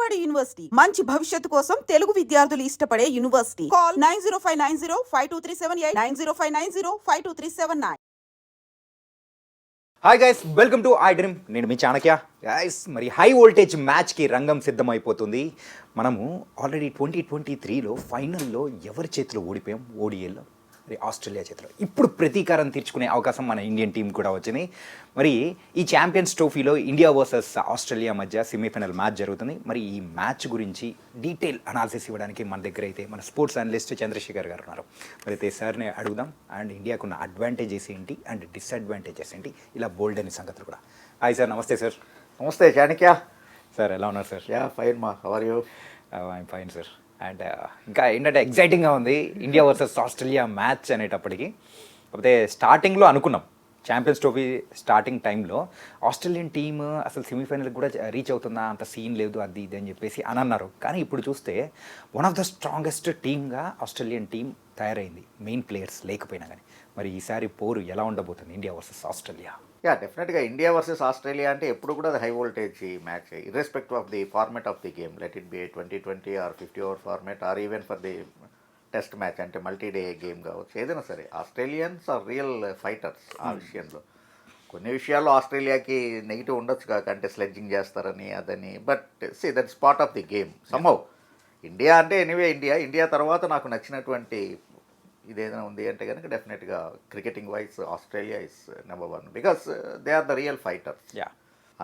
Vijayawada university మంచి భవిష్యత్తు కోసం తెలుగు విద్యార్థులు ఇష్టపడే university. Call 9059052378 9059052379. Hi guys, welcome to I dream. నేను మీ చాణక్య. గైస్, మరి హై వోల్టేజ్ మ్యాచ్కి రంగం సిద్ధమైపోతుంది. మనము ఆల్రెడీ 2023లో ఫైనల్లో ఎవరి చేతిలో ఓడిపోయాం? ఓడిఏలో ఆస్ట్రేలియా చేతిలో. ఇప్పుడు ప్రతీకారం తీర్చుకునే అవకాశం మన ఇండియన్ టీం కూడా వచ్చింది. మరి ఈ ఛాంపియన్స్ ట్రోఫీలో ఇండియా వర్సెస్ ఆస్ట్రేలియా మధ్య సెమీఫైనల్ మ్యాచ్ జరుగుతుంది. మరి ఈ మ్యాచ్ గురించి డీటెయిల్ అనాలిసిస్ ఇవ్వడానికి మన దగ్గర అయితే మన స్పోర్ట్స్ అనలిస్ట్ చంద్రశేఖర్ గారు ఉన్నారు. మరి అయితే సార్ని అడుగుదాం. అండ్ ఇండియాకున్న అడ్వాంటేజెస్ ఏంటి అండ్ డిసడ్వాంటేజెస్ ఏంటి, ఇలా బోల్డ్ అనే సంగతులు కూడా. హాయ్ సార్, నమస్తే సార్. నమస్తే చాణక్య. సార్ ఎలా ఉన్నారు సార్? ఫైన్ మా, how are you? I'm fine sir. And ఇంకా ఏంటంటే ఎగ్జైటింగ్గా ఉంది ఇండియా వర్సెస్ ఆస్ట్రేలియా మ్యాచ్ అనేటప్పటికి. కాకపోతే స్టార్టింగ్లో అనుకున్నాం, ఛాంపియన్స్ ట్రోఫీ స్టార్టింగ్ టైంలో ఆస్ట్రేలియన్ టీమ్ అసలు సెమీఫైనల్కి కూడా రీచ్ అవుతుందా, అంత సీన్ లేదు అది ఇది అని చెప్పేసి అని అన్నారు. కానీ ఇప్పుడు చూస్తే వన్ ఆఫ్ ద స్ట్రాంగెస్ట్ టీమ్గా ఆస్ట్రేలియన్ టీం తయారైంది, మెయిన్ ప్లేయర్స్ లేకపోయినా కానీ. మరి ఈసారి పోరు ఎలా ఉండబోతుంది ఇండియా వర్సెస్ ఆస్ట్రేలియా? డెఫినెట్గా ఇండియా వర్సెస్ ఆస్ట్రేలియా అంటే ఎప్పుడు కూడా అది high voltage match, irrespective of the format of the game. Let it be 2020 or 50 over format or even for the test match, అంటే మల్టీడే గేమ్ కావచ్చు, ఏదైనా సరే ఆస్ట్రేలియన్స్ ఆర్ రియల్ ఫైటర్స్. ఆ విషయంలో కొన్ని విషయాల్లో ఆస్ట్రేలియాకి నెగిటివ్ ఉండొచ్చు కాక, అంటే స్లెడ్జింగ్ చేస్తారని అదని, but see that's part of the game somehow. India అంటే ఎనీవే ఇండియా తర్వాత నాకు నచ్చినటువంటి ఇదేదైనా ఉంది అంటే కనుక డెఫినెట్గా cricketing wise Australia is number 1 because they are the real fighters.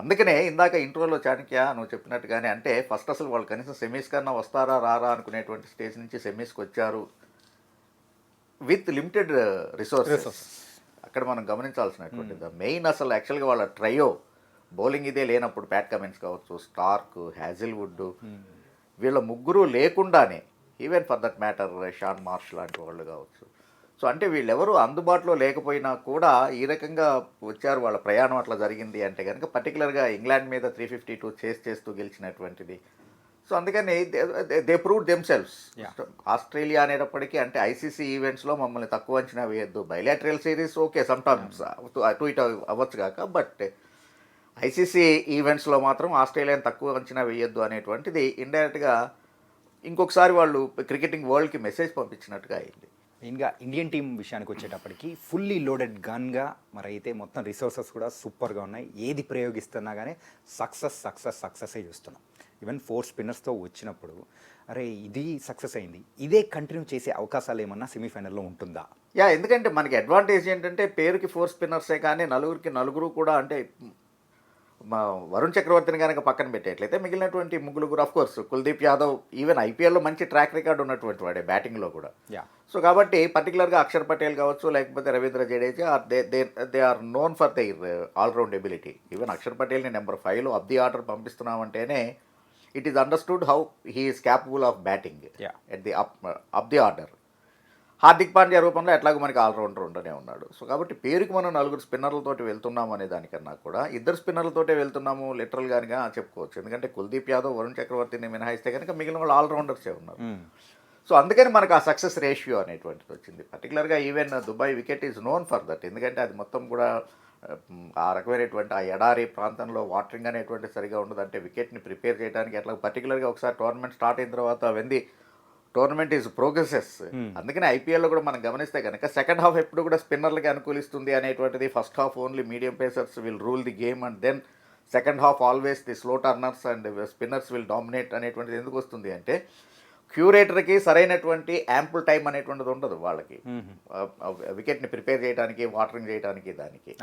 అందుకనే ఇందాక ఇంట్రోలో చాణక్య నువ్వు చెప్పినట్టుగానే, అంటే ఫస్ట్ అసలు వాళ్ళు కనీసం సెమీస్ కన్నా వస్తారా రారా అనుకునేటువంటి స్టేజ్ నుంచి సెమీస్కి వచ్చారు విత్ లిమిటెడ్ రిసోర్సెస్. అక్కడ మనం గమనించాల్సినటువంటిది మెయిన్ అసలు యాక్చువల్గా వాళ్ళ ట్రయో బౌలింగ్ ఇదే లేనప్పుడు, ప్యాట్ కమిన్స్ కావచ్చు, స్టార్క్, హ్యాజిల్వుడ్, వీళ్ళ ముగ్గురు లేకుండానే, even for that matter Shaun Marsh లాంటి వాళ్ళు కావచ్చు. సో అంటే వీళ్ళెవరూ అందుబాటులో లేకపోయినా కూడా ఈ రకంగా వచ్చారు, వాళ్ళ ప్రయాణం అట్లా జరిగింది అంటే కనుక, పర్టికులర్గా ఇంగ్లాండ్ మీద 352 చేస్తూ గెలిచినటువంటిది. సో అందుకని దే ప్రూవ్డ్ దెమ్సెల్వ్స్. ఆస్ట్రేలియా అనేటప్పటికీ అంటే ఐసీసీ ఈవెంట్స్లో మమ్మల్ని తక్కువ అంచనా వేయద్దు, బైలాటరల్ సిరీస్ ఓకే సమ్టైమ్స్ అటు ఇటు అవ్వచ్చు కాక, బట్ ఐసీసీ ఈవెంట్స్లో మాత్రం ఆస్ట్రేలియాని తక్కువ అంచనా వేయొద్దు అనేటువంటిది ఇండైరెక్ట్గా ఇంకొకసారి వాళ్ళు క్రికెటింగ్ వరల్డ్కి మెసేజ్ పంపించినట్టుగా అయింది. మెయిన్గా ఇండియన్ టీం విషయానికి వచ్చేటప్పటికి ఫుల్లీ లోడెడ్ గన్గా మరి అయితే మొత్తం రిసోర్సెస్ కూడా సూపర్గా ఉన్నాయి. ఏది ప్రయోగిస్తున్నా కానీ సక్సెసే చూస్తున్నాం. ఈవెన్ 4 స్పిన్నర్స్తో వచ్చినప్పుడు అరే ఇది సక్సెస్ అయింది, ఇదే కంటిన్యూ చేసే అవకాశాలు ఏమన్నా సెమీఫైనల్లో ఉంటుందా? ఎందుకంటే మనకి అడ్వాంటేజ్ ఏంటంటే పేరుకి 4 స్పిన్నర్సే కానీ నలుగురు కూడా, అంటే వరుణ్ చక్రవర్తిని కనుక పక్కన పెట్టేట్లయితే మిగిలినటువంటి ముగ్గురు of course Kuldeep Yadav even ఐపీఎల్లో మంచి ట్రాక్ రికార్డ్ ఉన్నటువంటి వాడే బ్యాటింగ్లో కూడా. సో కాబట్టి పర్టికులర్గా అక్షర్ పటేల్ కావచ్చు, లేకపోతే Ravindra Jadeja, they are known for their all round ability. Even Akshar పటేల్ని నెంబర్ 5లో ఆఫ్ ది ఆర్డర్ పంపిస్తున్నామంటేనే it is understood how he is capable of batting at the up the order. Hardik Pandya రూపంలో ఎట్లాగో మనకి ఆల్రౌండర్ ఉండనే ఉన్నాడు. సో కాబట్టి పేరుకి మనం 4 స్పిన్నర్లతోటి వెళ్తున్నాము అనే దానికన్నా కూడా 2 స్పిన్నర్లతోటే వెళ్తున్నాము లిటరల్గానిగా చెప్పుకోవచ్చు. ఎందుకంటే కుల్దీప్ యాదవ్, వరుణ్ చక్రవర్తిని మినహాయిస్తే కనుక మిగిలిన వాళ్ళు ఆల్రౌండర్సే ఉన్నారు. సో అందుకని మనకు ఆ సక్సెస్ రేషియో అనేటువంటిది వచ్చింది. పర్టికులర్గా even Dubai wicket is known for that. ఎందుకంటే అది మొత్తం కూడా ఆ రకమైనటువంటి ఆ ఎడారి ప్రాంతంలో వాటరింగ్ అనేటువంటి సరిగా ఉండదు. అంటే వికెట్ని ప్రిపేర్ చేయడానికి ఎట్లా, పర్టికులర్గా ఒకసారి టోర్నమెంట్ స్టార్ట్ అయిన తర్వాత వెంది టోర్నమెంట్ ఈజ్ ప్రోగ్రెసెస్. అందుకని ఐపీఎల్లో కూడా మనం గమనిస్తే కనుక సెకండ్ హాఫ్ ఎప్పుడు కూడా స్పిన్నర్లకి అనుకూలిస్తుంది అనేటువంటిది. First half only medium pacers will rule the game and then second half always the slow turners and spinners will dominate అనేటువంటిది ఎందుకు వస్తుంది అంటే, క్యూరేటర్కి సరైనటువంటి యాంపుల్ టైం అనేటువంటిది ఉండదు వాళ్ళకి వికెట్ని ప్రిపేర్ చేయడానికి, వాటరింగ్ చేయడానికి దానికి.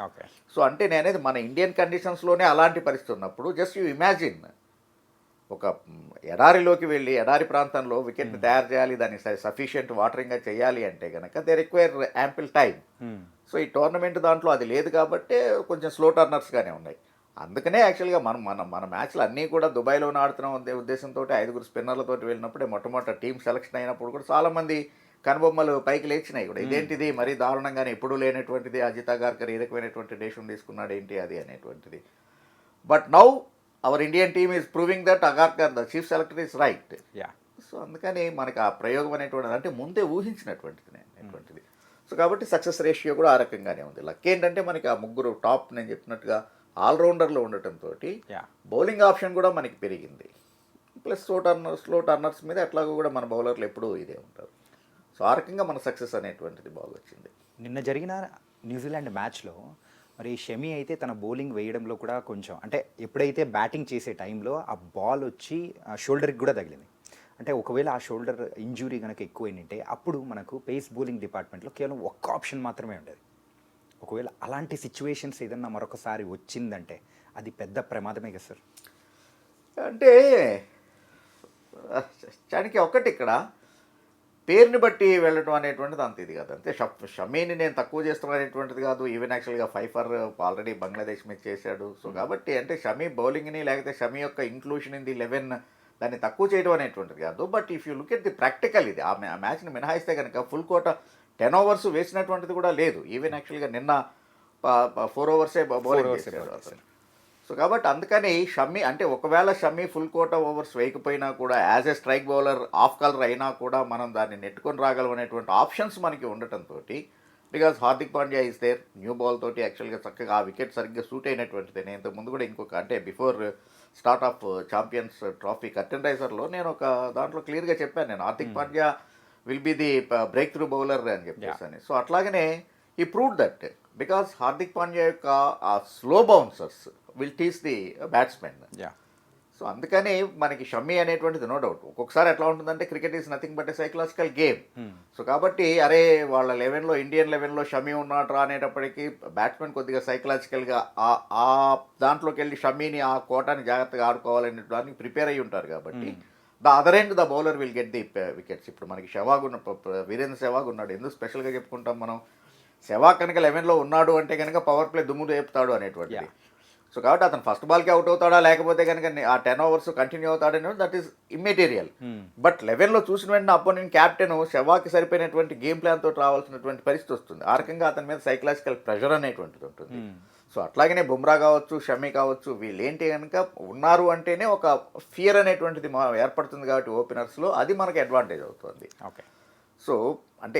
సో అంటే నేనేది మన ఇండియన్ కండిషన్స్లోనే అలాంటి పరిస్థితి ఉన్నప్పుడు జస్ట్ యూ ఇమాజిన్ ఒక ఎడారిలోకి వెళ్ళి ఎడారి ప్రాంతంలో వికెట్ని తయారు చేయాలి, దాన్ని సఫిషియెంట్ వాటరింగ్గా చేయాలి అంటే కనుక they require ample time. So ఈ టోర్నమెంట్ దాంట్లో అది లేదు కాబట్టి కొంచెం స్లో టర్నర్స్గానే ఉన్నాయి. అందుకనే యాక్చువల్గా మన మ్యాచ్లు అన్నీ కూడా దుబాయ్లోనే ఆడుతున్నాం అనే ఉద్దేశంతో 5 స్పిన్నర్లతో వెళ్ళినప్పుడే మొట్టమొదటి టీం సెలక్షన్ అయినప్పుడు కూడా చాలామంది కనుబొమ్మలు పైకి లేచినాయి కూడా, ఇదేంటిది మరీ దారుణంగానే ఎప్పుడూ లేనటువంటిది, అజిత్ అగార్కర్ ఏ రకమైనటువంటి డెసిషన్ తీసుకున్నాడు ఏంటి అది అనేటువంటిది. But now our Indian team is proving that Agarkar the chief selector is right. So అందుకని మనకి ఆ ప్రయోగం అనేటువంటిది అంటే ముందే ఊహించినటువంటిది. సో కాబట్టి సక్సెస్ రేషియో కూడా ఆ రకంగానే ఉంది. లక్ ఏంటంటే మనకి ఆ ముగ్గురు టాప్ నేను చెప్పినట్టుగా ఆల్రౌండర్లో ఉండటంతో బౌలింగ్ ఆప్షన్ కూడా మనకి పెరిగింది. ప్లస్ స్లో టర్నర్స్ మీద ఎట్లాగో కూడా మన బౌలర్లు ఎప్పుడూ ఇదే ఉంటారు. సో ఆ రకంగా మన సక్సెస్ అనేటువంటిది బాగా వచ్చింది. నిన్న జరిగిన న్యూజిలాండ్ మ్యాచ్లో మరి షమి అయితే తన బౌలింగ్ వేయడంలో కూడా కొంచెం అంటే ఎప్పుడైతే బ్యాటింగ్ చేసే టైంలో ఆ బాల్ వచ్చి షోల్డర్కి కూడా తగిలింది. అంటే ఒకవేళ ఆ షోల్డర్ ఇంజురీ కనుక ఎక్కువైందంటే అప్పుడు మనకు పేస్ బౌలింగ్ డిపార్ట్మెంట్లో కేవలం ఒక్క ఆప్షన్ మాత్రమే ఉండేది. ఒకవేళ అలాంటి సిచ్యువేషన్స్ ఏదన్నా మరొకసారి వచ్చిందంటే అది పెద్ద ప్రమాదమే కదా సార్. అంటే చానికి ఒకటి ఇక్కడ పేరుని బట్టి వెళ్ళడం అనేటువంటిది అంత ఇది కాదు. అంతే షమీని నేను తక్కువ చేస్తున్నాను అనేటువంటిది కాదు. ఈవెన్ యాక్చువల్గా 5 ఫర్ ఆల్రెడీ బంగ్లాదేశ్ మీద చేశాడు. సో కాబట్టి అంటే షమీ బౌలింగ్ని లేకపోతే షమీ యొక్క ఇంక్లూషన్ ఇన్ ది 11 దాన్ని తక్కువ చేయడం అనేటువంటిది కాదు. But if you look at the practical ఇది ఆ మ్యాచ్ని మినహాయిస్తే కనుక ఫుల్ కోట 10 ఓవర్స్ వేసినటువంటిది కూడా లేదు. ఈవెన్ యాక్చువల్గా నిన్న 4 ఓవర్సే బౌలింగ్ చేశాడు అతను. సో కాబట్టి అందుకని షమీ అంటే ఒకవేళ షమీ ఫుల్ కోటా ఓవర్స్ వేయకపోయినా కూడా as a strike bowler of colour అయినా కూడా మనం దాన్ని నెట్టుకొని రాగలం అనేటువంటి ఆప్షన్స్ మనకి ఉండటంతో because Hardik Pandya is their new ball తోటి యాక్చువల్గా చక్కగా ఆ వికెట్ సరిగ్గా సూట్ అయినటువంటిది. నేను ఇంతకుముందు కూడా ఇంకొక అంటే before start of Champions Trophy curtain రైజర్లో నేను ఒక దాంట్లో క్లియర్గా చెప్పాను నేను Hardik Pandya will be the breakthrough bowler అని చెప్పేసి అని. సో అట్లాగనే ఈ proved that because Hardik Pandya యొక్క ఆ slow bouncers will tease the batsmen. So అందుకని మనకి షమీ అనేటువంటిది నో డౌట్ ఒక్కొక్కసారి ఎట్లా ఉంటుందంటే cricket is nothing but a psychological game. So కాబట్టి అరే వాళ్ళ 11లో ఇండియన్ 11లో షమీ ఉన్నాడు అనేటప్పటికీ బ్యాట్స్మెన్ కొద్దిగా సైకలాజికల్గా ఆ దాంట్లోకి వెళ్ళి షమీని ఆ కోటాని జాగ్రత్తగా ఆడుకోవాలనే దానికి ప్రిపేర్ అయ్యి ఉంటారు. కాబట్టి the other end the bowler will get the wickets. ఇప్పుడు మనకి సెహ్వాగ్ వీరేంద్ర సెహ్వాగ్ ఉన్నాడు. ఎందుకు స్పెషల్గా చెప్పుకుంటాం మనం, సెహ్వాగ్ కనుక 11లో ఉన్నాడు అంటే కనుక పవర్ ప్లే దుమ్ము రేపుతాడు అనేటువంటిది. సో కాబట్టి అతను ఫస్ట్ బాల్కి అవుట్ అవుతాడా లేకపోతే కనుక ఆ 10 ఓవర్స్ కంటిన్యూ అవుతాడనేది దట్ ఈస్ ఇమ్మెటీరియల్. బట్ 11లో చూసిన వెంటనే అపోనెంట్ క్యాప్టెన్ సెహ్వాగ్కి సరిపోయినటువంటి గేమ్ ప్లాన్ తోటి రావాల్సినటువంటి పరిస్థితి వస్తుంది. ఆ రకంగా అతని మీద సైకలాజికల్ ప్రెషర్ అనేటువంటిది ఉంటుంది. సో అట్లాగనే బుమ్రా కావచ్చు షమీ కావచ్చు వీళ్ళు ఏంటి కనుక ఉన్నారు అంటేనే ఒక ఫియర్ అనేటువంటిది ఏర్పడుతుంది. కాబట్టి ఓపెనర్స్లో అది మనకి అడ్వాంటేజ్ అవుతుంది. ఓకే. సో అంటే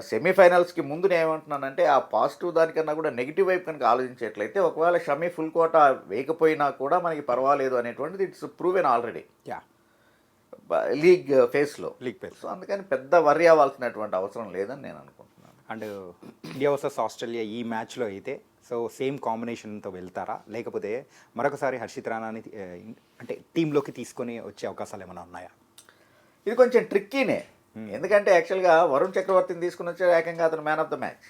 సెమీఫైనల్స్కి ముందు నేను ఏమంటున్నానంటే ఆ పాజిటివ్ దానికన్నా కూడా నెగిటివ్ వైపు కనుక ఆలోచించేట్లయితే ఒకవేళ షమీ ఫుల్ కోటా వేయకపోయినా కూడా మనకి పర్వాలేదు అనేటువంటిది ఇట్స్ ప్రూవెన్ ఆల్రెడీ లీగ్ ఫేస్లో. సో అందుకని పెద్ద వర్రీ అవ్వాల్సినటువంటి అవసరం లేదని నేను అనుకుంటున్నాను. అండ్ ఇండియా వర్సెస్ ఆస్ట్రేలియా ఈ మ్యాచ్లో అయితే సో సేమ్ కాంబినేషన్తో వెళ్తారా లేకపోతే మరొకసారి హర్షిత్ రాణాని అంటే టీంలోకి తీసుకొని వచ్చే అవకాశాలు ఏమైనా ఉన్నాయా? ఇది కొంచెం ట్రిక్కీనే. ఎందుకంటే యాక్చువల్గా వరుణ్ చక్రవర్తిని తీసుకుని వచ్చే ఏకంగా అతను man of the match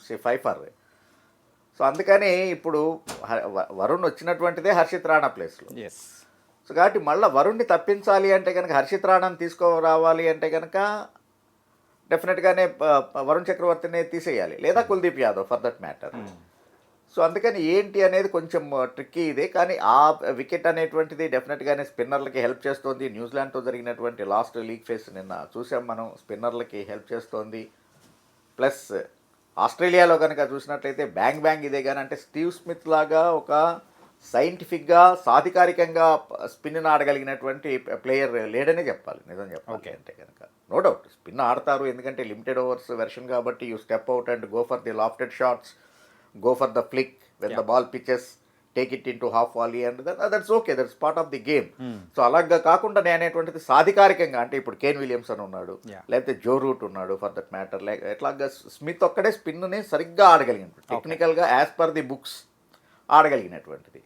5 for. So అందుకని ఇప్పుడు వరుణ్ వచ్చినటువంటిదే హర్షిత్ రాణా ప్లేస్లో. సో కాబట్టి మళ్ళీ వరుణ్ని తప్పించాలి అంటే కనుక హర్షిత్ రాణాని తీసుకురావాలి అంటే కనుక డెఫినెట్గానే వరుణ్ చక్రవర్తిని తీసేయాలి లేదా Kuldeep Yadav for that matter. So అందుకని ఏంటి అనేది కొంచెం ట్రిక్కీ ఇదే. కానీ ఆ వికెట్ అనేటువంటిది డెఫినెట్గానే స్పిన్నర్లకి హెల్ప్ చేస్తుంది. న్యూజిలాండ్తో జరిగినటువంటి లాస్ట్ లీగ్ ఫేస్ నిన్న చూసాం మనం, స్పిన్నర్లకి హెల్ప్ చేస్తోంది. ప్లస్ ఆస్ట్రేలియాలో కనుక చూసినట్లయితే బ్యాంగ్ ఇదే కానీ అంటే స్టీవ్ స్మిత్ లాగా ఒక సైంటిఫిక్గా సాధికారికంగా స్పిన్ ఆడగలిగినటువంటి ప్లేయర్ లేడనే చెప్పాలి నిజం చెప్పాలి అంటే కనుక. నో డౌట్ స్పిన్ ఆడతారు ఎందుకంటే లిమిటెడ్ ఓవర్స్ వెర్షన్ కాబట్టి you step out and go for the లాఫ్టెడ్ shots, go for the flick when the ball pitches, take it into half volley and that's okay, that's part of the game. So అలాగా కాకుండా నేనేటువంటిది సాధికారికంగా అంటే ఇప్పుడు Kane Williamson ఉన్నాడు లేకపోతే Joe Root ఉన్నాడు for that matter. Like ఎట్లాగా Smith ఒక్కడే స్పిన్ని సరిగ్గా ఆడగలిగినట్టు టెక్నికల్గా యాజ్ పర్ ది బుక్స్ ఆడగలిగినటువంటిది.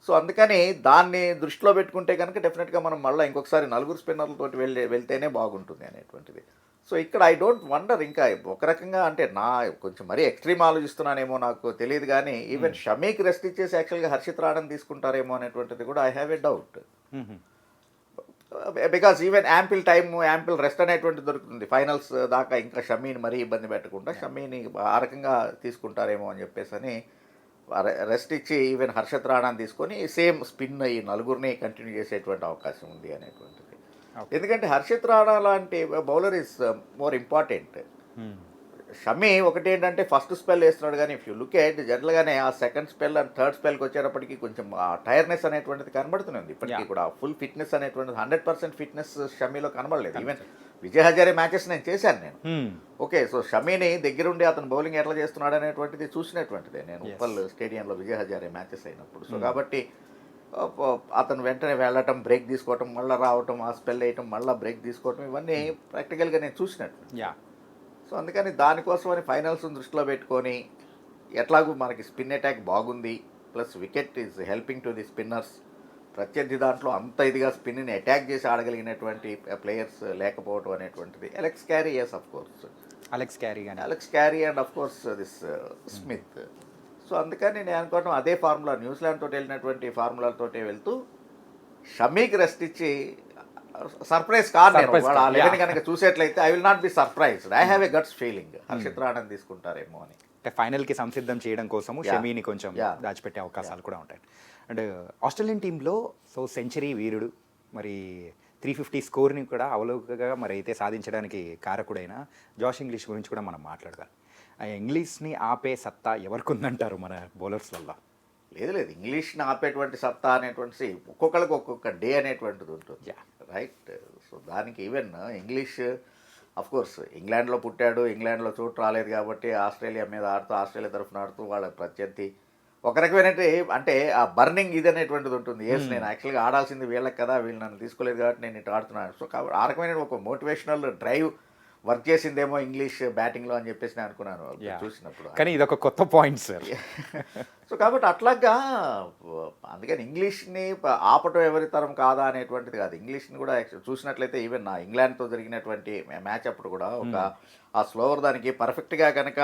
సో అందుకని దాన్ని దృష్టిలో పెట్టుకుంటే కనుక డెఫినెట్గా మనం మళ్ళీ ఇంకొకసారి 4 స్పిన్నర్లతోటి వెళ్తేనే బాగుంటుంది అనేటువంటిది. సో ఇక్కడ ఐ డోంట్ వండర్ ఇంకా ఒక రకంగా అంటే నా కొంచెం మరీ ఎక్స్ట్రీమ్ ఆలోచిస్తున్నానేమో నాకు తెలియదు కానీ ఈవెన్ షమీకి రెస్ట్ ఇచ్చేసి యాక్చువల్గా హర్షిత్ రాణాని తీసుకుంటారేమో అనేటువంటిది కూడా I have a doubt. Because even ample time ample rest అనేటువంటిది దొరుకుతుంది ఫైనల్స్ దాకా. ఇంకా షమీని మరీ ఇబ్బంది పెట్టకుండా షమీని ఆ రకంగా తీసుకుంటారేమో అని చెప్పేసి అని రెస్ట్ ఇచ్చి ఈవెన్ హర్షిత్ రాణాని తీసుకొని సేమ్ స్పిన్ ఈ 4 కంటిన్యూ చేసేటువంటి అవకాశం ఉంది అనేటువంటిది. ఎందుకంటే హర్షిత్ రాణా లాంటి bowler is more important. Shami ఒకటి ఏంటంటే ఫస్ట్ స్పెల్ వేస్తున్నాడు కానీ ఇఫ్ యూ లుక్ ఎట్ జనరల్గానే ఆ సెకండ్ స్పెల్ అండ్ థర్డ్ స్పెల్కి వచ్చేటప్పటికి కొంచెం ఆ టైర్నెస్ అనేటువంటిది కనబడుతుంది. ఇప్పటికీ కూడా ఫుల్ ఫిట్నెస్ అనేటువంటిది 100% ఫిట్నెస్ షమీలో కనబడలేదు. ఈవెన్ విజయ్ హజారే మ్యాచెస్ నేను చేశాను నేను. ఓకే, సో షమీని దగ్గరుండి అతను బౌలింగ్ ఎట్లా చేస్తున్నాడు అనేటువంటిది చూసినటువంటిదే నేను ఉప్పల్ స్టేడియంలో విజయ్ హజారే మ్యాచెస్ అయినప్పుడు. సో కాబట్టి అతను వెంటనే వెళ్ళటం, బ్రేక్ తీసుకోవటం, మళ్ళీ రావటం, ఆ స్పెల్ వేయటం, మళ్ళీ బ్రేక్ తీసుకోవటం, ఇవన్నీ ప్రాక్టికల్గా నేను చూసినట్టు. యా సో అందుకని దానికోసమని ఫైనల్స్ని దృష్టిలో పెట్టుకొని ఎట్లాగూ మనకి స్పిన్ అటాక్ బాగుంది, plus wicket is helping to the spinners. ప్రత్యర్థి దాంట్లో అంత ఇదిగా స్పిన్ని అటాక్ చేసి ఆడగలిగినటువంటి ప్లేయర్స్ లేకపోవటం అనేటువంటిది. Alex Carey, yes of course Alex Carey కానీ Alex Carey and of course this Smith. So అందుకని నేను అనుకోవటం అదే ఫార్ములా, న్యూజిలాండ్ తోటి వెళ్ళినటువంటి ఫార్ములాతోటే వెళ్తూ షమీకి రెస్ట్ ఇచ్చి సర్ప్రైజ్ కాదు. నేను Surprise వాళ్ళ కాదు, లెవెన్ yeah. కనుక చూసేట్లయితే I will not be surprised. I have a guts feeling Harshit రాణని తీసుకుంటారేమో అని. అంటే ఫైనల్కి సంసిద్ధం చేయడం కోసము Yeah. షమీని కొంచెం Yeah. దాచిపెట్టే అవకాశాలు కూడా ఉంటాయి. అండ్ ఆస్ట్రేలియన్ టీంలో సో సెంచరీ వీరుడు మరి 350 స్కోర్ని కూడా అవలోకగా మరి అయితే సాధించడానికి కారకుడైన జాష్ ఇంగ్లీష్ గురించి కూడా మనం మాట్లాడదాం. ఆ ఇంగ్లీష్ని ఆపే సత్తా ఎవరికి ఉందంటారు మన బౌలర్స్లలో? లేదు, ఇంగ్లీష్ని ఆపేటువంటి సత్తా అనేటువంటి ఒక్కొక్కరికి ఒక్కొక్క డే అనేటువంటిది ఉంటుంది. Yeah. రైట్. సో దానికి ఈవెన్ ఇంగ్లీష్ అఫ్ కోర్స్ ఇంగ్లాండ్లో పుట్టాడు, ఇంగ్లాండ్లో చోటు రాలేదు కాబట్టి ఆస్ట్రేలియా మీద ఆడుతూ, ఆస్ట్రేలియా తరఫున ఆడుతూ వాళ్ళ ప్రత్యర్థి ఒక రకమైన అంటే ఆ బర్నింగ్ ఇది అనేటువంటిది ఉంటుంది. ఎస్, నేను యాక్చువల్గా ఆడాల్సింది వీళ్ళకి కదా, వీళ్ళు నన్ను తీసుకోలేదు కాబట్టి నేను ఇటు ఆడుతున్నాను. సో కాబట్టి ఆ రకమైన ఒక మోటివేషనల్ డ్రైవ్ వర్క్ చేసిందేమో ఇంగ్లీష్ బ్యాటింగ్లో అని చెప్పేసి నేను అనుకున్నాను చూసినప్పుడు. కానీ ఇది ఒక కొత్త పాయింట్ సార్. సో కాబట్టి అట్లాగా అందుకని ఇంగ్లీష్ని ఆపటం ఎవరి తరం కాదా అనేటువంటిది కాదు. ఇంగ్లీష్ని కూడా చూసినట్లయితే ఈవెన్ నా ఇంగ్లాండ్తో జరిగినటువంటి మ్యాచ్ అప్పుడు కూడా ఒక ఆ స్లోవర్ దానికి పర్ఫెక్ట్గా కనుక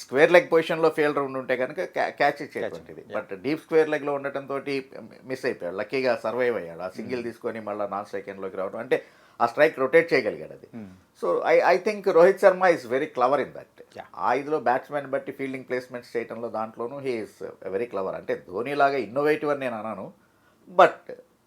స్క్వేర్ లెగ్ పొజిషన్లో ఫెయిల్ రౌండ్ ఉంటే కనుక క్యాచ్ ఇచ్చేటువంటిది. బట్ డీప్ స్క్వేర్ లెగ్లో ఉండటంతో మిస్ అయిపోయాడు. లక్కీగా సర్వైవ్ అయ్యాడు. ఆ సింగిల్ తీసుకొని మళ్ళీ నాన్ సెకండ్లోకి రావడం అంటే ఆ స్ట్రైక్ రొటేట్ చేయగలిగాడు అది. So I think Rohit Sharma is very clever in that. ఆ ఇదిలో బ్యాట్స్మెన్ బట్టి ఫీల్డింగ్ ప్లేస్మెంట్స్ చేయడంలో దాంట్లోనూ హీ ఈస్ వెరీ క్లవర్. అంటే ధోనీలాగా ఇన్నోవేటివ్ అని నేను అన్నాను, but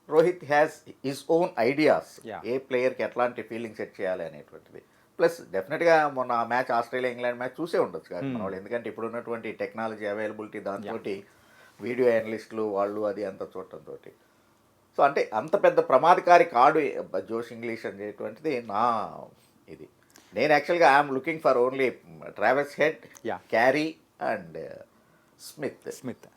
Rohit has his own ideas ఏ ప్లేయర్కి ఎట్లాంటి ఫీల్డింగ్ సెట్ చేయాలి అనేటువంటిది. ప్లస్ డెఫినెట్గా మొన్న ఆ మ్యాచ్ ఆస్ట్రేలియా ఇంగ్లాండ్ మ్యాచ్ చూసే ఉండొచ్చు కదా మన వాళ్ళు. ఎందుకంటే ఇప్పుడు ఉన్నటువంటి టెక్నాలజీ అవైలబిలిటీ దాంతో వీడియో అనలిస్టులు వాళ్ళు అది అంత చూడటంతో సో అంటే అంత పెద్ద ప్రమాదకారి కాడు జోష్ ఇంగ్లీష్ అనేటువంటిది నా ఇది. నేను యాక్చువల్గా I'm looking for only Travis head, carry and Smith.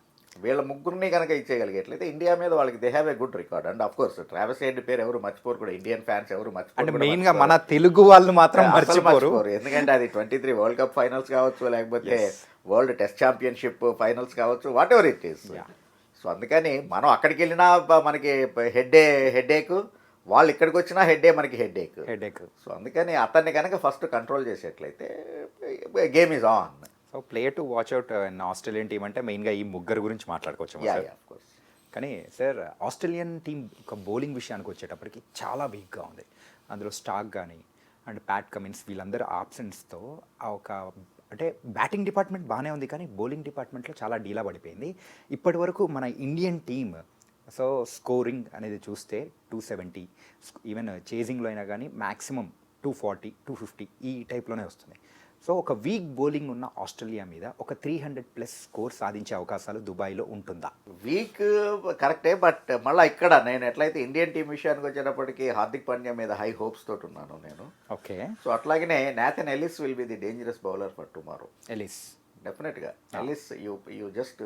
వీళ్ళ ముగ్గురిని కనుక ఇచ్చేయగలిగేట్లయితే ఇండియా మీద వాళ్ళకి they have a good record. And of course Travis head పేరు ఎవరు మర్చిపోరు కూడా, ఇండియన్ ఫ్యాన్స్ ఎవరు అంటే మర్చిపోరు. మెయిన్గా మన తెలుగు వాళ్ళు మాత్రం మర్చిపోరు. ఎందుకంటే అది 23 వరల్డ్ కప్ ఫైనల్స్ కావచ్చు, లేకపోతే వరల్డ్ టెస్ట్ ఛాంపియన్షిప్ ఫైనల్స్ కావచ్చు, what ever it is. So అందుకని మనం అక్కడికి వెళ్ళినా మనకి హెడ్ఏక్, వాళ్ళు ఇక్కడికి వచ్చినా మనకి హెడ్ఏక్. సో అందుకని అతన్ని కనుక ఫస్ట్ కంట్రోల్ చేసేట్లయితే game is on. So play to watch out in Australian team అంటే మెయిన్గా ఈ ముగ్గురు గురించి మాట్లాడుకోవచ్చు. Of course. కానీ సార్ ఆస్ట్రేలియన్ టీం ఒక బౌలింగ్ విషయానికి వచ్చేటప్పటికి చాలా వీక్గా ఉంది. అందులో స్టాక్ కానీ అండ్ ప్యాట్ కమిన్స్ వీళ్ళందరూ ఆబ్సెన్స్తో ఆ ఒక అంటే బ్యాటింగ్ డిపార్ట్మెంట్ బాగానే ఉంది కానీ బౌలింగ్ డిపార్ట్మెంట్లో చాలా డీలా పడిపోయింది. ఇప్పటి వరకు మన ఇండియన్ టీమ్ సో స్కోరింగ్ అనేది చూస్తే 270, ఈవెన్ చేజింగ్లో అయినా కానీ మ్యాక్సిమం 240, 250 ఈ టైప్లోనే వస్తుంది. సో ఒక వీక్ బౌలింగ్ ఉన్న ఆస్ట్రేలియా మీద ఒక 300+ స్కోర్ సాధించే అవకాశాలు దుబాయ్లో ఉంటుందా? వీక్ కరెక్టే, బట్ మళ్ళీ ఇక్కడ నేను ఎట్లయితే ఇండియన్ టీం విషయానికి వచ్చేటప్పటికి హార్దిక్ పాండ్యా మీద హై హోప్స్ తోటి ఉన్నాను నేను. ఓకే. సో అట్లాగనే Nathan Ellis will be the dangerous bowler for tomorrow. Ellis డెఫినెట్గా Ellis you just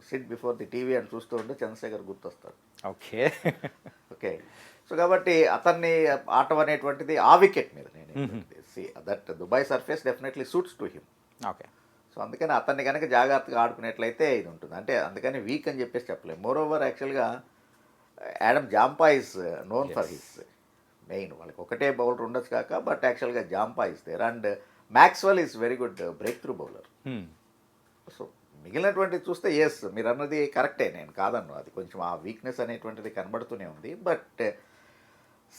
sit before the TV అని చూస్తూ ఉంటే చంద్రశేఖర్ గుర్తొస్తాడు. ఓకే. ఓకే. సో కాబట్టి అతన్ని ఆటం అనేటువంటిది ఆ వికెట్ మీద నేను that Dubai surface definitely suits to him. Okay. So అందుకని అతన్ని కనుక జాగ్రత్తగా ఆడుకునేట్లయితే ఇది ఉంటుంది. అంటే అందుకని వీక్ అని చెప్పేసి చెప్పలేము. మోర్ ఓవర్ యాక్చువల్గా Adam Zampa is known for his main. వాళ్ళకి ఒకటే బౌలర్ ఉండొచ్చు కాక, బట్ యాక్చువల్గా Zampa is there and Maxwell is very good breakthrough bowler. So మిగిలినటువంటిది చూస్తే ఎస్ మీరు అన్నది కరెక్టే, నేను కాదన్ను. అది కొంచెం ఆ వీక్నెస్ అనేటువంటిది కనబడుతూనే ఉంది. But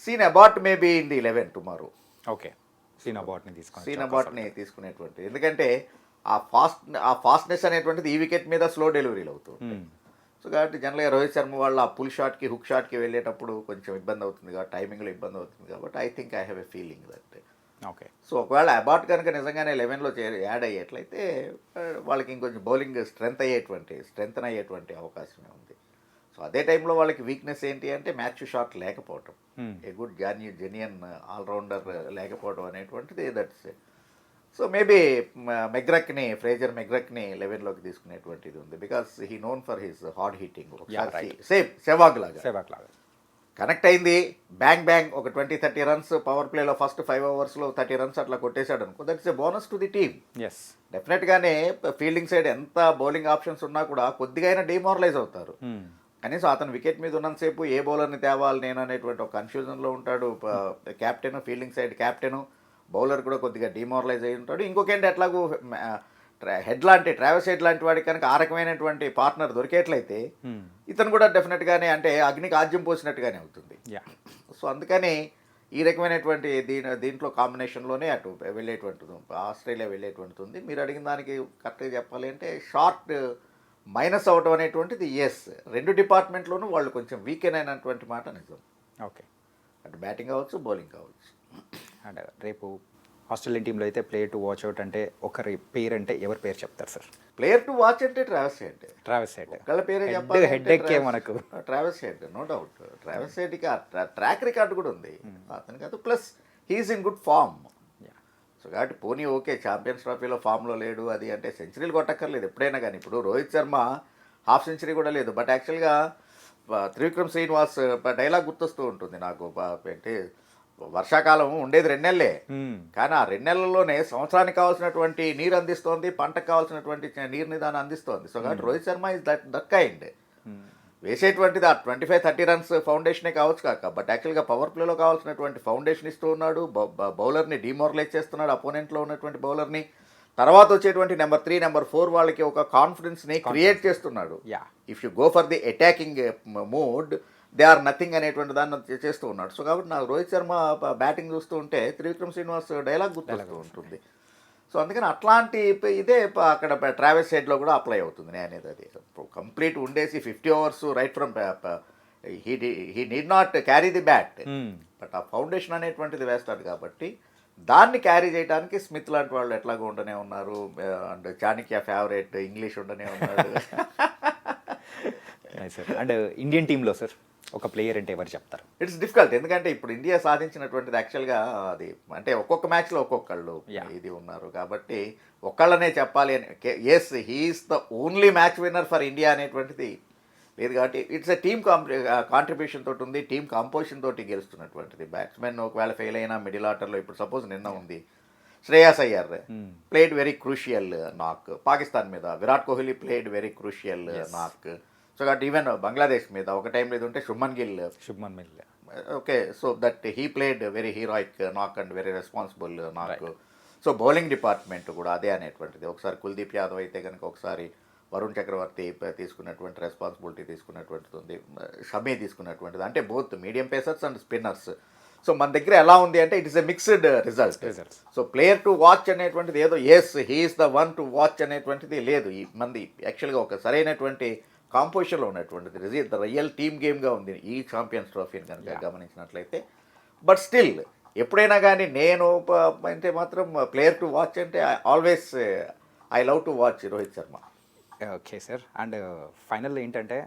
Sean Abbott maybe in the 11 tomorrow. Okay. Sean అబాట్ని తీసుకునేటువంటి, ఎందుకంటే ఆ ఫాస్ట్నెస్ అనేటువంటిది ఈ వికెట్ మీద స్లో డెలివరీలు అవుతుంది. సో కాబట్టి జనరల్గా రోహిత్ శర్మ వాళ్ళు ఆ పుల్ షాట్కి హుక్ షాట్కి వెళ్ళేటప్పుడు కొంచెం ఇబ్బంది అవుతుంది కాబట్టి, టైమింగ్లో ఇబ్బంది అవుతుంది కాబట్టి I think I have a feeling that. Okay. So ఒకవేళ అబాట్ కనుక నిజంగానే 11లో యాడ్ అయ్యేట్లయితే వాళ్ళకి ఇంకొంచెం బౌలింగ్ స్ట్రెంగ్త్ అయ్యేటువంటి అవకాశమే ఉంది. సో అదే టైంలో వాళ్ళకి వీక్నెస్ ఏంటి అంటే మ్యాచ్ షాట్ లేకపోవటం, ఏ గుడ్ జెన్యున్ ఆల్రౌండర్ లేకపోవడం అనేటువంటిది దట్స్ సో మేబీ ఫ్రేజర్ మెగ్రక్ని 11లోకి తీసుకునేటువంటిది ఉంది, because he known for his hard hitting. right. Same Sehwag లాగా సేవాక్ లాగా. కనెక్ట్ అయింది, బ్యాంగ్ ఒక 20-30 రన్స్ పవర్ ప్లేలో ఫస్ట్ 5 ఓవర్స్లో 30 రన్స్ అట్లా కొట్టేశాడు అనుకో, that's a bonus to the team. Yes. డెఫినెట్గానే ఫీల్డింగ్ సైడ్ ఎంత బౌలింగ్ ఆప్షన్స్ ఉన్నా కూడా కొద్దిగా అయినా డిమారలైజ్ అవుతారు. కనీసం అతను వికెట్ మీద ఉన్నంతసేపు ఏ బౌలర్ని తేవాలి నేను అనేటువంటి ఒక కన్ఫ్యూజన్లో ఉంటాడు. Captain, fielding side captain, bowler కూడా కొద్దిగా డిమారలైజ్ అయి ఉంటాడు. ఇంకొకేంటి ఎట్లాగూ హెడ్ లాంటి ట్రావెస్ హెడ్ లాంటి వాడికి కనుక ఆ రకమైనటువంటి పార్ట్నర్ దొరికేట్లయితే ఇతను కూడా డెఫినెట్గానే అంటే అగ్నికి ఆజ్యం పోసినట్టుగానే అవుతుంది. సో అందుకని ఈ రకమైనటువంటి దీంట్లో కాంబినేషన్లోనే అటు వెళ్ళేటువంటిది, ఆస్ట్రేలియా వెళ్ళేటువంటిది ఉంది. మీరు అడిగిన దానికి కరెక్ట్గా చెప్పాలి అంటే షార్ట్ మైనస్ అవడం అనేటువంటిది ఎస్, రెండు డిపార్ట్మెంట్లోనూ వాళ్ళు కొంచెం వీకెన్ అయినటువంటి మాట నిజం. ఓకే. అటు బ్యాటింగ్ కావచ్చు, బౌలింగ్ కావచ్చు. అండ్ రేపు ఆస్ట్రేలియన్ టీంలో అయితే ప్లేయర్ టు వాచ్ అవుట్ అంటే ఒకరి పేరు అంటే ఎవరి పేరు చెప్తారు సార్? ప్లేయర్ టు వాచ్ అంటే ట్రావెస్ హెడ్. ట్రావెస్ హెడ్ ఒకళ్ళ పేరే చెప్పాలి, హెడ్ ఎక్కే మనకు Travis Head, no doubt. Travis హెడ్కి ట్రాక్ రికార్డు కూడా ఉంది అతనికి, అది plus he is in good form. So కాబట్టి పోనీ ఓకే, ఛాంపియన్స్ ట్రోఫీలో ఫామ్లో లేడు అది అంటే సెంచరీలు కొట్టక్కర్లేదు ఎప్పుడైనా కానీ. ఇప్పుడు రోహిత్ శర్మ హాఫ్ సెంచరీ కూడా లేదు, బట్ యాక్చువల్గా త్రివిక్రమ్ శ్రీనివాస్ డైలాగ్ గుర్తొస్తూ ఉంటుంది నాకు. ఏంటి వర్షాకాలం ఉండేది 2 నెలలే, కానీ ఆ 2 నెలల్లోనే సంవత్సరానికి కావాల్సినటువంటి నీరు అందిస్తోంది, పంటకు కావాల్సినటువంటి నీరుని దాన్ని అందిస్తోంది. సో కాబట్టి Rohit Sharma is that kind. వేసేటువంటిది ఆ 25-30 రన్స్ ఫౌండేషనే కావచ్చు కాక, బట్ యాక్చువల్గా పవర్ ప్లేలో కావాల్సినటువంటి ఫౌండేషన్ ఇస్తూ ఉన్నాడు. బౌలర్ని డిమోరలైజ్ చేస్తున్నాడు, అపోనెంట్లో ఉన్నటువంటి బౌలర్ని. తర్వాత వచ్చేటువంటి నెంబర్ 3, నెంబర్ 4 వాళ్ళకి ఒక కాన్ఫిడెన్స్ని క్రియేట్ చేస్తున్నాడు. If you go for the attacking mood they are nothing అనేటువంటి దాన్ని చేస్తూ ఉన్నాడు. సో కాబట్టి నాకు రోహిత్ శర్మ బ్యాటింగ్ చూస్తూ ఉంటే త్రివిక్రమ్ శ్రీనివాస్ డైలాగ్ గుర్తొస్తూ ఉంటుంది. సో అందుకని అట్లాంటి ఇదే అక్కడ ట్రావెస్ హెడ్లో కూడా అప్లై అవుతుంది. నేను అనేది అది కంప్లీట్ ఉండేసి 50 overs right from he need not carry the bat, but ఆ ఫౌండేషన్ అనేటువంటిది వేస్తాడు కాబట్టి దాన్ని క్యారీ చేయడానికి స్మిత్ లాంటి వాళ్ళు ఎట్లాగో ఉండనే ఉన్నారు. అండ్ చాణక్య ఫేవరెట్ ఇంగ్లీష్ ఉండనే ఉన్నాడు. సార్ అండ్ ఇండియన్ టీంలో సార్ ఒక ప్లేయర్ అంటే ఎవరు చెప్తారు? ఇట్స్ డిఫికల్ట్, ఎందుకంటే ఇప్పుడు ఇండియా సాధించినటువంటిది యాక్చువల్గా అది అంటే ఒక్కొక్క మ్యాచ్లో ఒక్కొక్కళ్ళు ఇది ఉన్నారు కాబట్టి ఒక్కళ్ళనే చెప్పాలి అని. Yes, he's the only match winner for India అనేటువంటిది లేదు కాబట్టి ఇట్స్ ఎ టీమ్ కాంట్రిబ్యూషన్ తోటి ఉంది, టీమ్ కాంపోజిషన్ తోటి గెలుస్తున్నటువంటిది. బ్యాట్స్మెన్ ఒకవేళ ఫెయిల్ అయినా మిడిల్ ఆర్డర్లో ఇప్పుడు సపోజ్ నిన్న ఉంది Shreyas Iyer played very crucial నాక్ పాకిస్తాన్ మీద, Virat Kohli played very crucial నాక్. సో కాబట్టి ఈవెన్ బంగ్లాదేశ్ మీద ఒక టైం లేదు ఉంటే Shubman Gill okay, so that he played very heroic నాక్ అండ్ వెరీ రెస్పాన్సిబుల్ నాక్. సో బౌలింగ్ డిపార్ట్మెంట్ కూడా అదే అనేటువంటిది. ఒకసారి కుల్దీప్ యాదవ్ అయితే కనుక ఒకసారి వరుణ్ చక్రవర్తి తీసుకున్నటువంటి రెస్పాన్సిబిలిటీ తీసుకున్నటువంటిది ఉంది, షమీ తీసుకున్నటువంటిది, అంటే both medium pacers and spinners. So మన దగ్గర ఎలా ఉంది అంటే it is a mixed result. So player to watch అనేటువంటిది ఏదో yes he's the one to watch అనేటువంటిది లేదు. ఈ మంది యాక్చువల్గా ఒక సరైనటువంటి కాంపోజిషన్లో ఉన్నటువంటిది ద రియల్ టీమ్ గేమ్గా ఉంది ఈ ఛాంపియన్స్ ట్రోఫీని కనుక గమనించినట్లయితే. బట్ స్టిల్ ఎప్పుడైనా కానీ నేను అంటే మాత్రం ప్లేయర్ టు వాచ్ అంటే always I love to watch Rohit Sharma. Okay sir. And final ఏంటంటే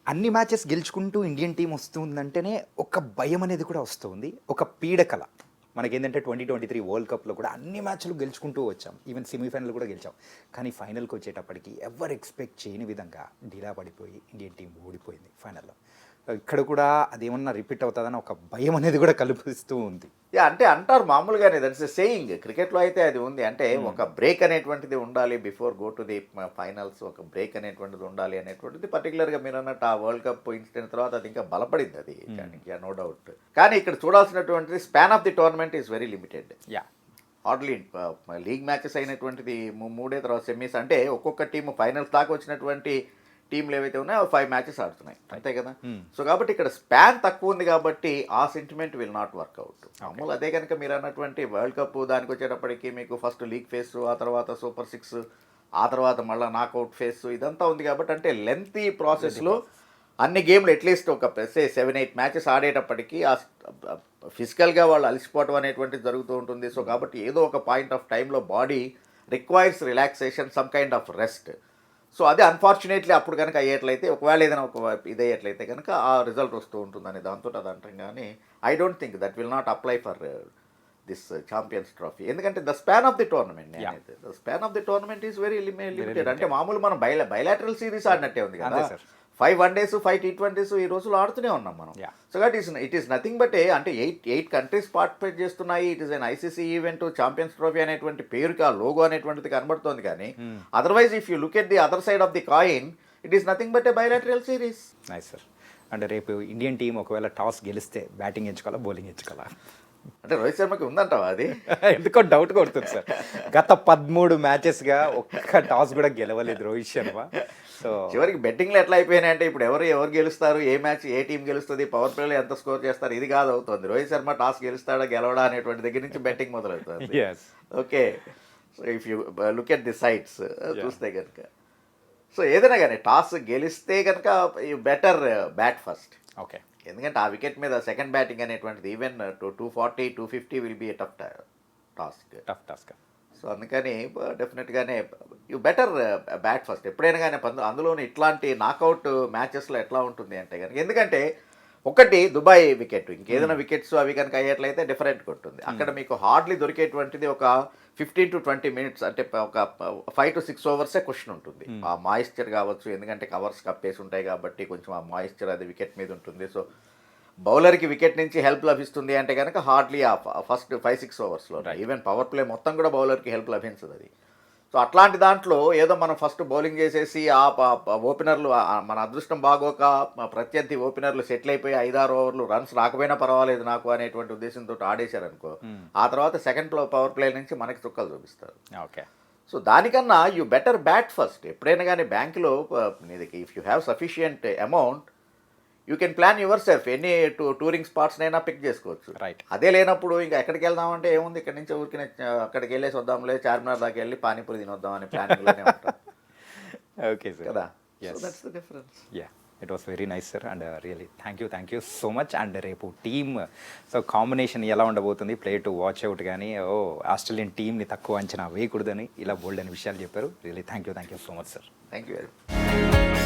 అన్ని మ్యాచెస్ గెలుచుకుంటూ ఇండియన్ టీం వస్తుందంటేనే ఒక భయం అనేది కూడా వస్తుంది, ఒక పీడకల. మనకేంటంటే 2023 వరల్డ్ కప్లో కూడా అన్ని మ్యాచ్లు గెలుచుకుంటూ వచ్చాం, ఈవెన్ సెమీఫైనల్ కూడా గెలిచాం. కానీ ఫైనల్కి వచ్చేటప్పటికి ఎవరు ఎక్స్పెక్ట్ చేయని విధంగా డీలా పడిపోయి ఇండియన్ టీం ఓడిపోయింది ఫైనల్లో. ఇక్కడ కూడా అదేమన్నా రిపీట్ అవుతుందని ఒక భయం అనేది కూడా కల్పిస్తూ ఉంది. అంటే అంటారు మామూలుగానే, దట్స్ ఎ సేయింగ్. క్రికెట్లో అయితే అది ఉంది, అంటే ఒక బ్రేక్ అనేటువంటిది ఉండాలి before go to the finals, ఒక బ్రేక్ అనేటువంటిది ఉండాలి అనేటువంటిది. పర్టికులర్గా మీరు అన్నట్టు ఆ వరల్డ్ కప్ ఇన్సిడెంట్ తర్వాత అది ఇంకా బలపడింది అది, నో డౌట్. కానీ ఇక్కడ చూడాల్సినటువంటిది span of the tournament is very limited. Hardly league matches అయినటువంటిది 3 తర్వాత సెమీస్, అంటే ఒక్కొక్క టీము ఫైనల్స్ దాకా వచ్చినటువంటి టీంలు ఏవైతే ఉన్నాయో 5 మ్యాచెస్ ఆడుతున్నాయి అంతే కదా. సో కాబట్టి ఇక్కడ స్పాన్ తక్కువ ఉంది కాబట్టి ఆ సెంటిమెంట్ విల్ నాట్ వర్క్అవుట్. మామూలు అదే కనుక మీరు అన్నటువంటి వరల్డ్ కప్ దానికి వచ్చేటప్పటికి మీకు ఫస్ట్ లీగ్ ఫేస్, ఆ తర్వాత సూపర్ 6, ఆ తర్వాత మళ్ళీ నాకౌట్ ఫేస్, ఇదంతా ఉంది కాబట్టి అంటే లెంతీ ప్రాసెస్లో అన్ని గేమ్లు అట్లీస్ట్ ఒక 7-8 మ్యాచెస్ ఆడేటప్పటికి ఆ ఫిజికల్గా వాళ్ళు అలసిపోవడం అనేటువంటిది జరుగుతూ ఉంటుంది. సో కాబట్టి ఏదో ఒక పాయింట్ ఆఫ్ టైంలో body requires relaxation, some kind of rest. So అదే అన్ఫార్చునేట్లీ అప్పుడు కనుక అయ్యేట్లయితే, ఒకవేళ ఏదైనా ఒక ఇది అయ్యేట్లయితే కనుక ఆ రిజల్ట్ వస్తూ ఉంటుందని దాంతో అది అంటాం. కానీ I don't think that will not apply for this Champions Trophy. ఎందుకంటే the span of the tournament, Yeah. The span of the tournament is very limited. అంటే మామూలు మనం బైలాటరల్ సిరీస్ ఆడినట్టే ఉంది కదా, అంతే సార్. 5 వన్డేస్ 5 T20s ఈ రోజులు ఆడుతూనే ఉన్నాం మనం. Yeah. So that it is nothing but అంటే ఎయిట్ కంట్రీస్ పార్టిసిపేట్ చేస్తున్నాయి. It is an ICC event, champions trophy అనేటువంటి పేరుకి ఆ లోగో అనేటువంటిది కనబడుతోంది. కానీ otherwise if you look at the other side of the coin, it is nothing but A bilateral series. Nice sir. అంటే రేపు Indian team ఒకవేళ టాస్ గెలిస్తే బ్యాటింగ్ ఎంచుకోవాలా, బౌలింగ్ ఎంచుకోవాలా? అంటే రోహిత్ శర్మకి ఉందంటావా అది? ఎందుకో డౌట్ కొడుతుంది సార్. గత 13 మ్యాచెస్గా ఒక్క టాస్ కూడా గెలవలేదు రోహిత్ శర్మ. సో చివరికి బెట్టింగ్లు ఎట్లా అయిపోయినాయి అంటే ఇప్పుడు ఎవరు గెలుస్తారు, ఏ మ్యాచ్ ఏ టీం గెలుస్తుంది, పవర్ ప్లేలో ఎంత స్కోర్ చేస్తారు, ఇది కాదు అవుతుంది. రోహిత్ శర్మ టాస్ గెలుస్తాడా గెలవడా అనేటువంటి దగ్గర నుంచి బెట్టింగ్ మొదలవుతుంది. yes. Okay, so if you look at the sites చూస్తే కనుక, సో ఏదైనా కానీ టాస్ గెలిస్తే కనుక you better bat first. Okay. ఎందుకంటే ఆ వికెట్ మీద సెకండ్ బ్యాటింగ్ అనేటువంటిది even 240, 250 will be a tough task. Tough task. So అందుకని డెఫినెట్గానే యూ బెటర్ బ్యాట్ ఫస్ట్ ఎప్పుడైనా కానీ. అందులోని ఇట్లాంటి నాకౌట్ మ్యాచెస్లో ఎట్లా ఉంటుంది అంటే కనుక, ఎందుకంటే ఒకటి దుబాయ్ వికెట్, ఇంకేదైనా వికెట్స్ అవి కనుక అయ్యేట్లయితే డిఫరెంట్గా ఉంటుంది. అక్కడ మీకు హార్డ్లీ దొరికేటువంటిది ఒక 15 to 20 minutes, అంటే ఒక 5 to 6 ఓవర్సే క్వశ్చన్ ఉంటుంది. ఆ మాయిశ్చర్ కావచ్చు, ఎందుకంటే కవర్స్ కప్పేసి ఉంటాయి కాబట్టి కొంచెం ఆ మాయిశ్చర్ అది వికెట్ మీద ఉంటుంది. సో బౌలర్కి వికెట్ నుంచి హెల్ప్ లభిస్తుంది అంటే కనుక హార్డ్లీ ఆ ఫస్ట్ 5-6 ఓవర్స్లో. ఈవెన్ పవర్ ప్లే మొత్తం కూడా బౌలర్కి హెల్ప్ లభించదు అది. సో అట్లాంటి దాంట్లో ఏదో మనం ఫస్ట్ బౌలింగ్ చేసేసి ఆ ఓపెనర్లు మన అదృష్టం బాగోక ప్రత్యర్థి ఓపెనర్లు సెటిల్ అయిపోయి 5-6 ఓవర్లు రన్స్ రాకపోయినా పర్వాలేదు నాకు అనేటువంటి ఉద్దేశంతో ఆడేశారనుకో, ఆ తర్వాత సెకండ్ పవర్ ప్లే నుంచి మనకి చుక్కలు చూపిస్తారు. ఓకే. సో దానికన్నా యూ బెటర్ బ్యాట్ ఫస్ట్. ఎప్పుడైనా కానీ బ్యాంకులో నీదికి if you have sufficient amount you can plan yourself, ఎన్ని టూరింగ్ స్పాట్స్నైనా పిక్ చేసుకోవచ్చు. రైట్. అదే లేనప్పుడు ఇంకా ఎక్కడికి వెళ్దామంటే ఏముంది, ఇక్కడ నుంచి ఊరికి అక్కడికి వెళ్ళేసి వద్దాంలే, చార్మినార్ దాకా వెళ్ళి పానీపూరి తినొద్దాం అనే ప్లానింగ్లోనే ఉంటాం ఓకే సార్. కదా. Yes. So that's the difference. Yeah, it was very nice sir. And really thank you so much. And రేపు టీమ్ సో కాంబినేషన్ ఎలా ఉండబోతుంది, ప్లే టు వాచ్ అవుట్ కానీ ఆస్ట్రేలియన్ టీమ్ని తక్కువ అంచనా వేయకూడదని ఇలా బోల్డ్ అనే విషయాలు చెప్పారు. Really thank you so much sir. Thank you very much.